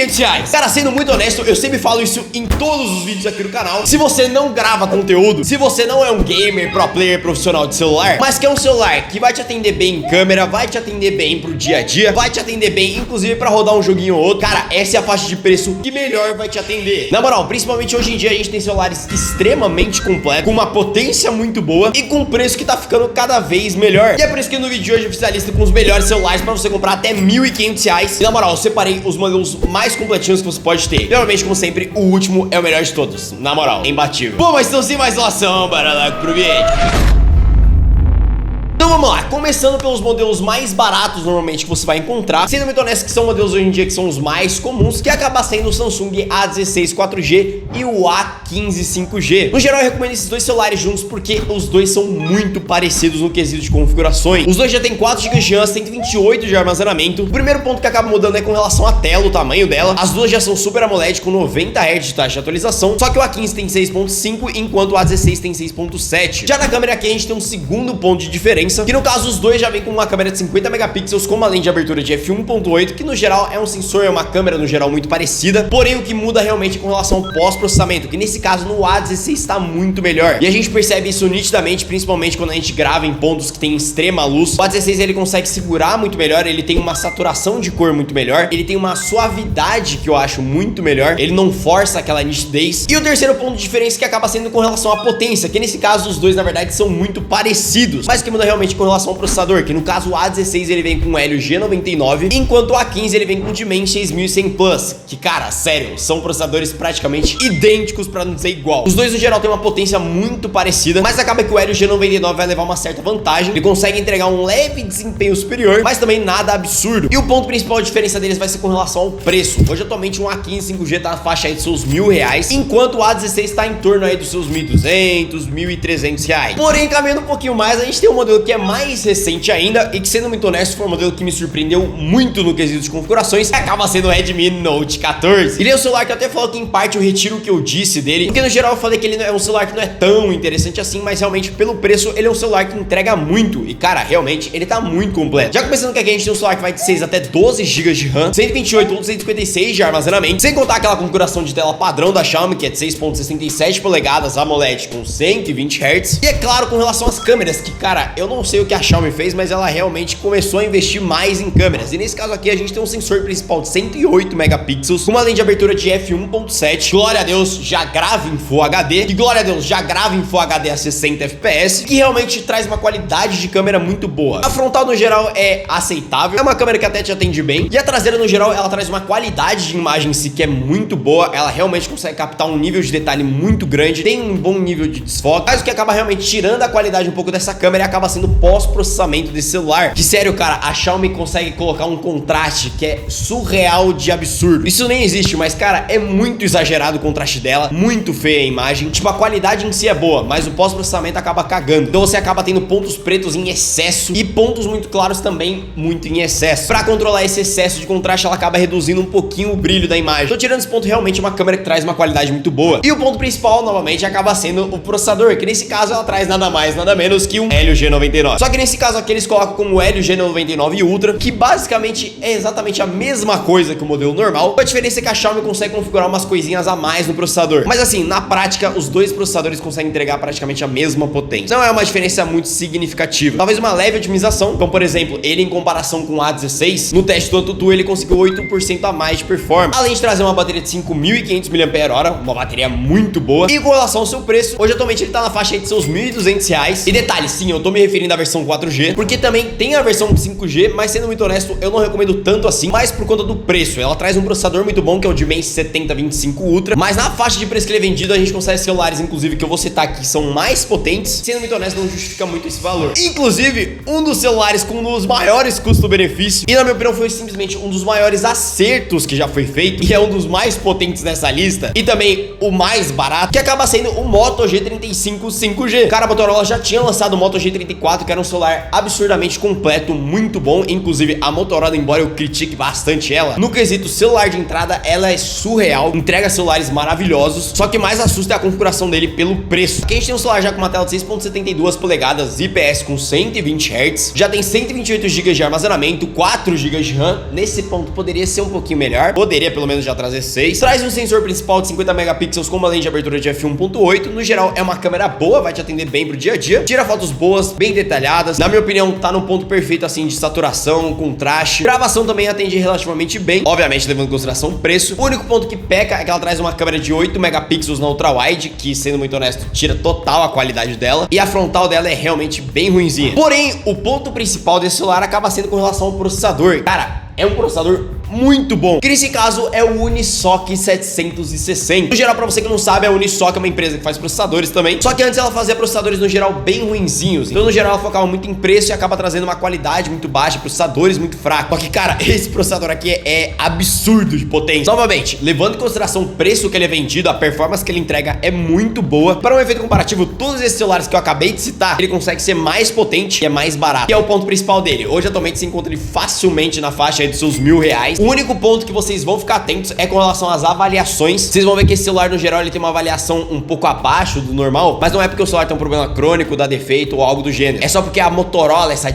R$1.500. Cara, sendo muito honesto, eu sempre falo isso em todos os vídeos aqui do canal. Se você não grava conteúdo, se você não é um gamer, pro player, profissional de celular, mas quer um celular que vai te atender bem em câmera, vai te atender bem pro dia a dia, vai te atender bem, inclusive pra rodar um joguinho ou outro, cara, essa é a faixa de preço que melhor vai te atender. Na moral, principalmente hoje em dia a gente tem celulares extremamente completos, com uma potência muito boa e com um preço que tá ficando cada vez melhor. E é por isso que no vídeo de hoje eu fiz a lista com os melhores celulares pra você comprar até R$1.500. E na moral, eu separei os modelos mais completinhos que você pode ter. Normalmente, como sempre, o último é o melhor de todos. Na moral, é imbatível. Bom, mas então sem mais enrolação, bora lá pro vídeo. Então vamos lá, começando pelos modelos mais baratos normalmente que você vai encontrar, sendo muito honesto que são modelos hoje em dia que são os mais comuns, que acaba sendo o Samsung A16 4G e o A15 5G. No geral eu recomendo esses dois celulares juntos porque os dois são muito parecidos no quesito de configurações. Os dois já tem 4 GB de RAM, 128 de armazenamento. O primeiro ponto que acaba mudando é com relação à tela, o tamanho dela. As duas já são Super AMOLED com 90 Hz de taxa de atualização, só que o A15 tem 6.5 enquanto o A16 tem 6.7. Já na câmera aqui a gente tem um segundo ponto de diferença, que no caso os dois já vem com uma câmera de 50 megapixels com uma lente de abertura de f1.8, que no geral é um sensor, é uma câmera no geral muito parecida, porém o que muda realmente com relação ao pós-processamento, que nesse caso no A16 está muito melhor, e a gente percebe isso nitidamente, principalmente quando a gente grava em pontos que tem extrema luz. O A16 ele consegue segurar muito melhor, ele tem uma saturação de cor muito melhor, ele tem uma suavidade que eu acho muito melhor, ele não força aquela nitidez. E o terceiro ponto de diferença que acaba sendo com relação à potência, que nesse caso os dois na verdade são muito parecidos, mas que muda realmente com relação ao processador, que no caso o A16 ele vem com o Helio G99, enquanto o A15 ele vem com o Dimensity 6100 Plus, que cara, sério, são processadores praticamente idênticos pra não dizer igual. Os dois no geral têm uma potência muito parecida, mas acaba que o Helio G99 vai levar uma certa vantagem, ele consegue entregar um leve desempenho superior, mas também nada absurdo. E o ponto principal de diferença deles vai ser com relação ao preço. Hoje atualmente um A15 5G tá na faixa aí dos seus R$1.000, enquanto o A16 tá em torno aí dos seus R$1.200, R$1.300. Porém, caminhando um pouquinho mais, a gente tem um modelo que é mais recente ainda e que, sendo muito honesto, foi um modelo que me surpreendeu muito no quesito de configurações, que acaba sendo o Redmi Note 14. Ele é um celular que eu até falo que em parte eu retiro o que eu disse dele, porque no geral eu falei que ele é um celular que não é tão interessante assim, mas realmente pelo preço ele é um celular que entrega muito e cara, realmente ele tá muito completo. Já começando que aqui a gente tem um celular que vai de 6 até 12 GB de RAM, 128 ou 256 de armazenamento, sem contar aquela configuração de tela padrão da Xiaomi, que é de 6.67 polegadas AMOLED com 120 Hz. E é claro, com relação às câmeras, que cara, eu não sei o que a Xiaomi fez, mas ela realmente começou a investir mais em câmeras. E nesse caso aqui a gente tem um sensor principal de 108 megapixels, com uma lente de abertura de f1.7. Glória a Deus, já grava em Full HD. E glória a Deus, já grava em Full HD a 60 FPS, que realmente traz uma qualidade de câmera muito boa. A frontal no geral é aceitável, é uma câmera que até te atende bem. E a traseira no geral, ela traz uma qualidade de imagem em si que é muito boa. Ela realmente consegue captar um nível de detalhe muito grande, tem um bom nível de desfoque, mas o que acaba realmente tirando a qualidade um pouco dessa câmera e acaba sendo pós-processamento desse celular, que sério, cara, a Xiaomi consegue colocar um contraste que é surreal de absurdo. Isso nem existe, mas cara, é muito exagerado o contraste dela, muito feia a imagem. Tipo, a qualidade em si é boa, mas o pós-processamento acaba cagando. Então você acaba tendo pontos pretos em excesso e pontos muito claros também muito em excesso. Pra controlar esse excesso de contraste, ela acaba reduzindo um pouquinho o brilho da imagem. Então, tirando esse ponto, realmente é uma câmera que traz uma qualidade muito boa. E o ponto principal, novamente, acaba sendo o processador, que nesse caso ela traz nada mais, nada menos que um Helio G99. Só que nesse caso aqui eles colocam como o Helio G99 Ultra, que basicamente é exatamente a mesma coisa que o modelo normal. A diferença é que a Xiaomi consegue configurar umas coisinhas a mais no processador. Mas assim, na prática, os dois processadores conseguem entregar praticamente a mesma potência. Não é uma diferença muito significativa. Talvez uma leve otimização. Então, por exemplo, ele em comparação com o A16, no teste do AnTuTu, ele conseguiu 8% a mais de performance. Além de trazer uma bateria de 5.500 mAh, uma bateria muito boa. E com relação ao seu preço, hoje atualmente ele tá na faixa aí de seus R$1.200. E detalhe, sim, eu tô me referindo à versão 4G, porque também tem a versão 5G, mas sendo muito honesto, eu não recomendo tanto assim, mas por conta do preço. Ela traz um processador muito bom, que é o Dimensity 7025 Ultra, mas na faixa de preço que ele é vendido, a gente consegue celulares, inclusive, que eu vou citar aqui, que são mais potentes. Sendo muito honesto, não justifica muito esse valor. Inclusive, um dos celulares com um dos maiores custo-benefício, e na minha opinião foi simplesmente um dos maiores acertos que já foi feito, e é um dos mais potentes nessa lista, e também o mais barato, que acaba sendo o Moto G35 5G. Cara, a Motorola já tinha lançado o Moto G34 4, que era um celular absurdamente completo, muito bom. Inclusive a Motorola, embora eu critique bastante ela, no quesito celular de entrada, ela é surreal, entrega celulares maravilhosos. Só que mais assusta é a configuração dele pelo preço. Aqui a gente tem um celular já com uma tela de 6.72 polegadas IPS com 120 Hz, já tem 128 GB de armazenamento, 4 GB de RAM. Nesse ponto poderia ser um pouquinho melhor, poderia pelo menos já trazer 6. Traz um sensor principal de 50 megapixels com uma lente de abertura de f1.8. No geral é uma câmera boa, vai te atender bem pro dia a dia, tira fotos boas, bem detalhadas. Na minha opinião tá no ponto perfeito assim de saturação, contraste. Gravação também atende relativamente bem, obviamente levando em consideração o preço. O único ponto que peca é que ela traz uma câmera de 8 megapixels na ultra-wide, que sendo muito honesto tira total a qualidade dela, e a frontal dela é realmente bem ruinzinha. Porém, o ponto principal desse celular acaba sendo com relação ao processador. Cara, é um processador muito bom, que nesse caso é o Unisoc 760. No geral, pra você que não sabe, a Unisoc é uma empresa que faz processadores também, só que antes ela fazia processadores no geral bem ruinzinhos. Então no geral ela focava muito em preço e acaba trazendo uma qualidade muito baixa, processadores muito fracos. Só que cara, esse processador aqui é absurdo de potência. Novamente, levando em consideração o preço que ele é vendido, a performance que ele entrega é muito boa. Para um efeito comparativo, todos esses celulares que eu acabei de citar, ele consegue ser mais potente e é mais barato, que é o ponto principal dele. Hoje atualmente se encontra ele facilmente na faixa aí dos seus R$1.000. O único ponto que vocês vão ficar atentos é com relação às avaliações. Vocês vão ver que esse celular no geral ele tem uma avaliação um pouco abaixo do normal, mas não é porque o celular tem um problema crônico, dá defeito ou algo do gênero. É só porque a Motorola, essa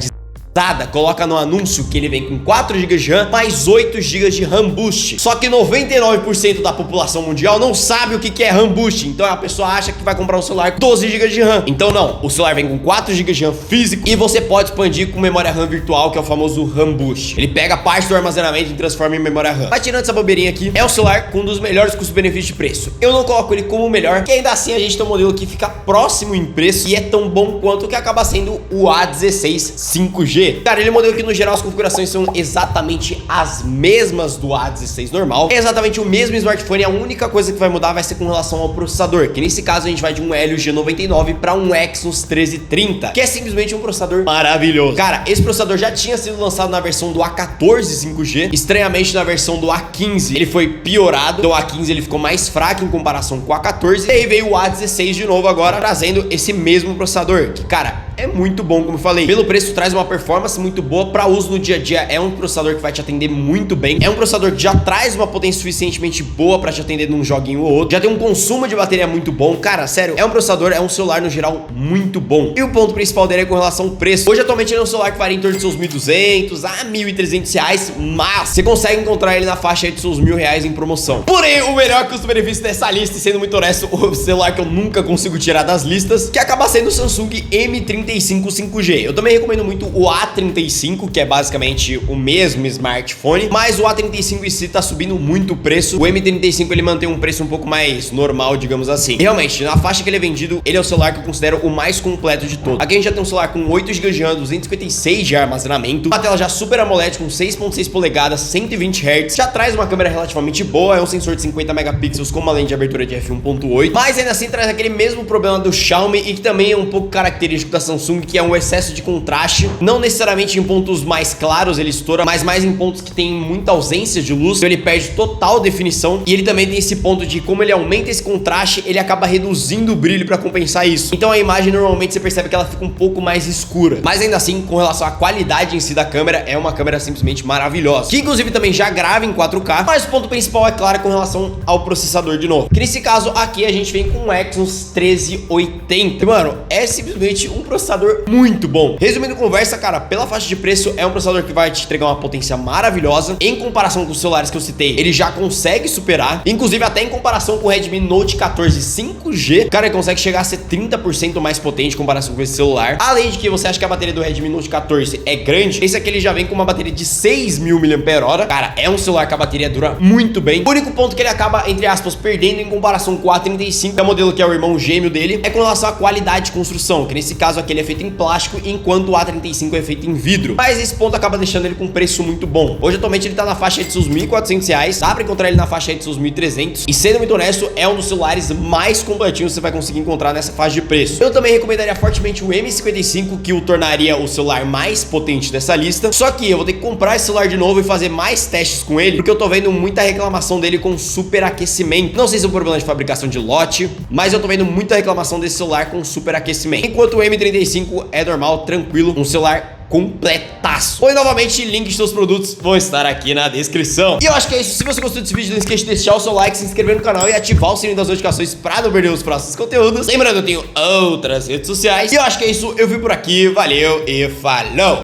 coloca no anúncio que ele vem com 4 GB de RAM mais 8 GB de RAM Boost. Só que 99% da população mundial não sabe o que é RAM Boost. Então a pessoa acha que vai comprar um celular com 12 GB de RAM. Então não, o celular vem com 4 GB de RAM físico e você pode expandir com memória RAM virtual, que é o famoso RAM Boost. Ele pega parte do armazenamento e transforma em memória RAM. Mas tirando essa bobeirinha aqui, é um celular com um dos melhores custo-benefício de preço. Eu não coloco ele como o melhor, que ainda assim a gente tem um modelo que fica próximo em preço e é tão bom quanto, que acaba sendo o A16 5G. Cara, ele é um modelo que no geral as configurações são exatamente as mesmas do A16 normal. É exatamente o mesmo smartphone, a única coisa que vai mudar vai ser com relação ao processador, que nesse caso a gente vai de um Helio G99 para um Exynos 1330, que é simplesmente um processador maravilhoso. Cara, esse processador já tinha sido lançado na versão do A14 5G, estranhamente na versão do A15 ele foi piorado, então o A15 ele ficou mais fraco em comparação com o A14, e aí veio o A16 de novo agora, trazendo esse mesmo processador, que cara, é muito bom, como eu falei. Pelo preço traz uma performance muito boa para uso no dia a dia. É um processador que vai te atender muito bem. É um processador que já traz uma potência suficientemente boa para te atender num joguinho ou outro. Já tem um consumo de bateria muito bom. Cara, sério, é um processador, é um celular no geral muito bom. E o ponto principal dele é com relação ao preço. Hoje atualmente ele é um celular que varia em torno de seus R$1.200 a R$1.300, mas você consegue encontrar ele na faixa aí dos seus R$1.000 em promoção. Porém, o melhor custo-benefício dessa lista, e sendo muito honesto, o celular que eu nunca consigo tirar das listas, que acaba sendo o Samsung M35 5G. Eu também recomendo muito o A35, que é basicamente o mesmo smartphone, mas o A35 em si tá subindo muito o preço. O M35 ele mantém um preço um pouco mais normal, digamos assim. E realmente, na faixa que ele é vendido, ele é o celular que eu considero o mais completo de todos. Aqui a gente já tem um celular com 8 GB de RAM, 256 de armazenamento, uma tela já Super AMOLED com 6.6 polegadas, 120 Hz, já traz uma câmera relativamente boa, é um sensor de 50 megapixels com uma lente de abertura de f1.8, mas ainda assim traz aquele mesmo problema do Xiaomi e que também é um pouco característico da Samsung, que é um excesso de contraste, não necessariamente em pontos mais claros ele estoura, mas mais em pontos que tem muita ausência de luz, então ele perde total definição, e ele também tem esse ponto de como ele aumenta esse contraste, ele acaba reduzindo o brilho para compensar isso. Então a imagem normalmente você percebe que ela fica um pouco mais escura, mas ainda assim, com relação à qualidade em si da câmera, é uma câmera simplesmente maravilhosa, que inclusive também já grava em 4K, mas o ponto principal é claro com relação ao processador de novo, que nesse caso aqui a gente vem com um Exynos 1380, e, mano, é simplesmente um processador muito bom. Resumindo a conversa, cara, pela faixa de preço é um processador que vai te entregar uma potência maravilhosa, em comparação com os celulares que eu citei, ele já consegue superar, inclusive até em comparação com o Redmi Note 14 5G, cara, ele consegue chegar a ser 30% mais potente em comparação com esse celular. Além de que você acha que a bateria do Redmi Note 14 é grande, esse aqui ele já vem com uma bateria de 6.000 mAh, cara, é um celular que a bateria dura muito bem. O único ponto que ele acaba, entre aspas, perdendo em comparação com o A35, que é o modelo que é o irmão gêmeo dele, é com relação à qualidade de construção, que nesse caso aqui ele é feito em plástico, enquanto o A35 é feito em vidro, mas esse ponto acaba deixando ele com um preço muito bom. Hoje atualmente ele tá na faixa de seus R$1.400, dá pra encontrar ele na faixa de seus R$1.300, e sendo muito honesto, é um dos celulares mais completinhos que você vai conseguir encontrar nessa faixa de preço. Eu também recomendaria fortemente o M55, que o tornaria o celular mais potente dessa lista, só que eu vou ter que comprar esse celular de novo e fazer mais testes com ele, porque eu tô vendo muita reclamação dele com superaquecimento. Não sei se é um problema de fabricação de lote, mas eu tô vendo muita reclamação desse celular com superaquecimento, enquanto o M35 35 é normal, tranquilo, um celular completaço. E novamente, link de seus produtos vão estar aqui na descrição. E eu acho que é isso. Se você gostou desse vídeo, não esqueça de deixar o seu like, se inscrever no canal e ativar o sininho das notificações pra não perder os próximos conteúdos. Lembrando, eu tenho outras redes sociais. E eu acho que é isso. Eu fui por aqui, valeu e falou!